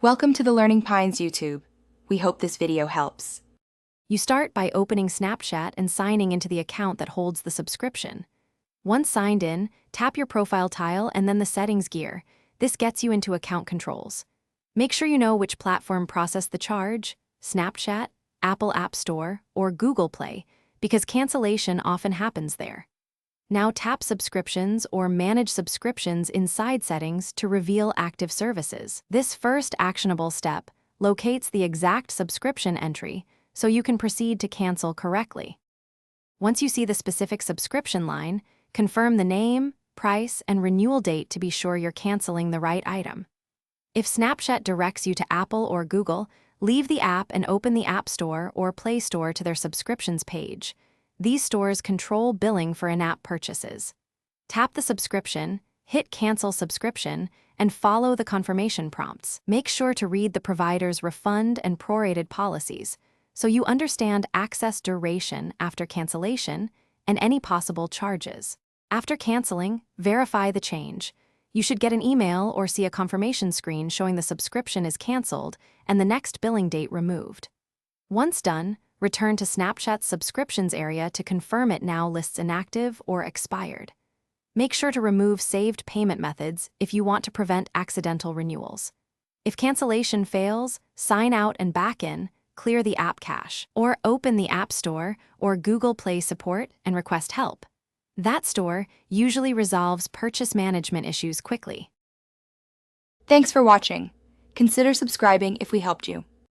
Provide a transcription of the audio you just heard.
Welcome to the Learning Pines YouTube. We hope this video helps. You start by opening Snapchat and signing into the account that holds the subscription. Once signed in, tap your profile tile and then the settings gear. This gets you into account controls. Make sure you know which platform processed the charge, Snapchat, Apple App Store, or Google Play, because cancellation often happens there. Now tap Subscriptions or Manage Subscriptions inside Settings to reveal active services. This first actionable step locates the exact subscription entry so you can proceed to cancel correctly. Once you see the specific subscription line, confirm the name, price, and renewal date to be sure you're canceling the right item. If Snapchat directs you to Apple or Google, leave the app and open the App Store or Play Store to their subscriptions page. These stores control billing for in-app purchases. Tap the subscription, hit Cancel Subscription, and follow the confirmation prompts. Make sure to read the provider's refund and prorated policies so you understand access duration after cancellation and any possible charges. After canceling, verify the change. You should get an email or see a confirmation screen showing the subscription is canceled and the next billing date removed. Once done, return to Snapchat's subscriptions area to confirm it now lists inactive or expired. Make sure to remove saved payment methods if you want to prevent accidental renewals. If cancellation fails, sign out and back in, clear the app cache, or open the App Store or Google Play support and request help. That store usually resolves purchase management issues quickly. Thanks for watching. Consider subscribing if we helped you.